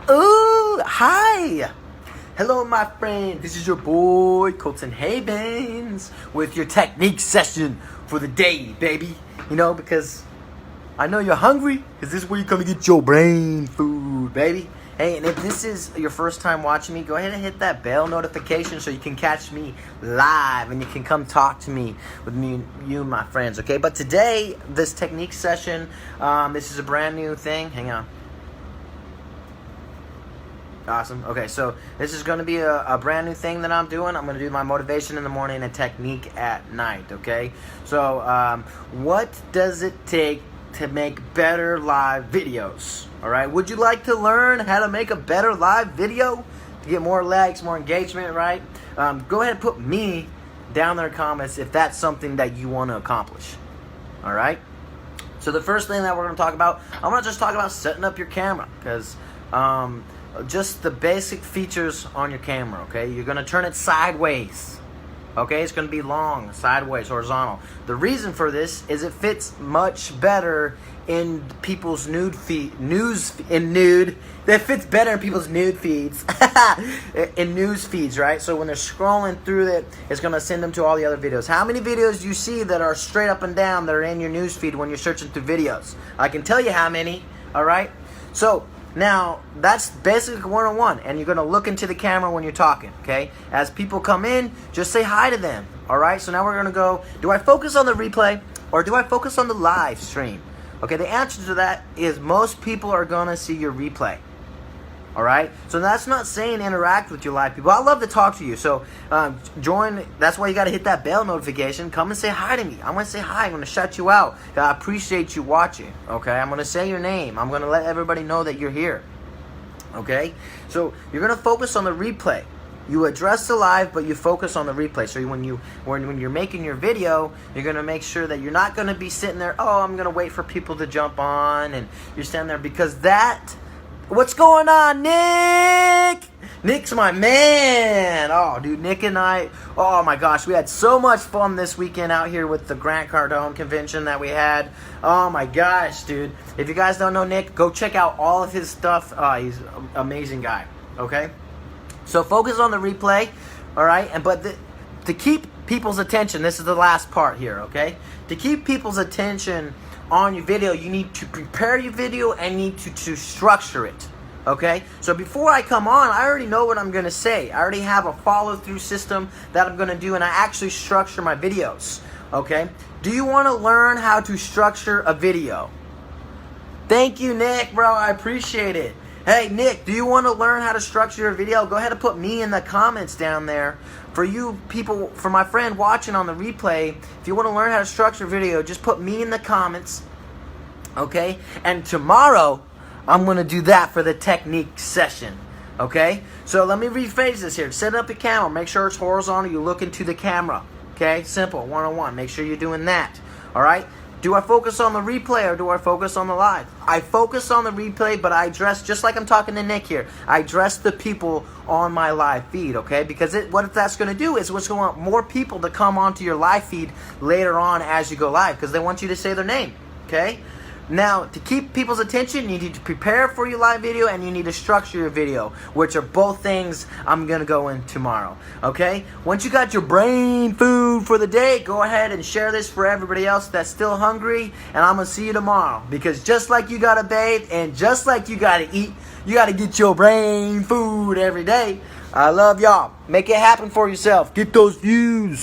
Ooh, hi. Hello, my friend. This is your boy, Colton Havens, with your technique session for the day, baby. You know, because I know you're hungry, because this is where you come to get your brain food, baby. Hey, and if this is your first time watching me, go ahead and hit that bell notification so you can catch me live and you can come talk to me with me, you and my friends, okay? But today, this technique session, this is a brand new thing. Hang on. Awesome. Okay, so this is going to be a brand new thing that I'm doing. I'm going to do my motivation in the morning and technique at night, okay? So, what does it take to make better live videos? All right, would you like to learn how to make a better live video to get more likes, more engagement, right? Go ahead and put me down there in the comments if that's something that you want to accomplish. All right? So the first thing that we're going to talk about, I'm going to just talk about setting up your camera, because just the basic features on your camera, okay? You're going to turn it sideways, okay? It's going to be long, sideways, horizontal. The reason for this is it fits much better in people's nude feed, that fits better in people's nude feeds, in news feeds, right? So when they're scrolling through it, it's going to send them to all the other videos. How many videos do you see that are straight up and down that are in your news feed when you're searching through videos? I can tell you how many, all right? So now, that's basically 101, and you're going to look into the camera when you're talking, okay? As people come in, just say hi to them, all right? So now we're going to go, do I focus on the replay or do I focus on the live stream? Okay, the answer to that is most people are going to see your replay, all right? So that's not saying interact with your live people. I love to talk to you, so join. That's why you got to hit that bell notification. Come and say hi to me. I'm going to say hi. I'm going to shout you out. I appreciate you watching, okay? I'm going to say your name. I'm going to let everybody know that you're here, okay? So you're going to focus on the replay. You address the live, but you focus on the replay. So when you're making your video, you're going to make sure that you're not going to be sitting there, oh, I'm going to wait for people to jump on, and you're standing there, because that... What's going on, Nick? Nick's my man. Oh, dude, Nick and I, oh my gosh, we had so much fun this weekend out here with the Grant Cardone convention that we had. Oh my gosh, dude. If you guys don't know Nick, go check out all of his stuff. He's an amazing guy, okay? So focus on the replay, all right? To keep people's attention, this is the last part here, okay? To keep people's attention on your video, you need to prepare your video and need to structure it, okay? So before I come on, I already know what I'm going to say. I already have a follow-through system that I'm going to do, and I actually structure my videos, okay? Do you want to learn how to structure a video? Thank you, Nick, bro. I appreciate it. Hey, Nick, do you want to learn how to structure your video? Go ahead and put me in the comments down there. For you people, for my friend watching on the replay, if you want to learn how to structure a video, just put me in the comments, okay? And tomorrow, I'm going to do that for the technique session, okay? So let me rephrase this here. Set up the camera. Make sure it's horizontal. You look into the camera, okay? Simple, 101. Make sure you're doing that, all right? Do I focus on the replay or do I focus on the live? I focus on the replay, but I address, just like I'm talking to Nick here, I address the people on my live feed, okay? Because what that's going to do is what's going to want more people to come onto your live feed later on as you go live, because they want you to say their name, okay? Now, to keep people's attention, you need to prepare for your live video and you need to structure your video, which are both things I'm going to go in tomorrow, okay? Once you got your brain food for the day, go ahead and share this for everybody else that's still hungry, and I'm going to see you tomorrow, because just like you got to bathe and just like you got to eat, you got to get your brain food every day. I love y'all. Make it happen for yourself. Get those views.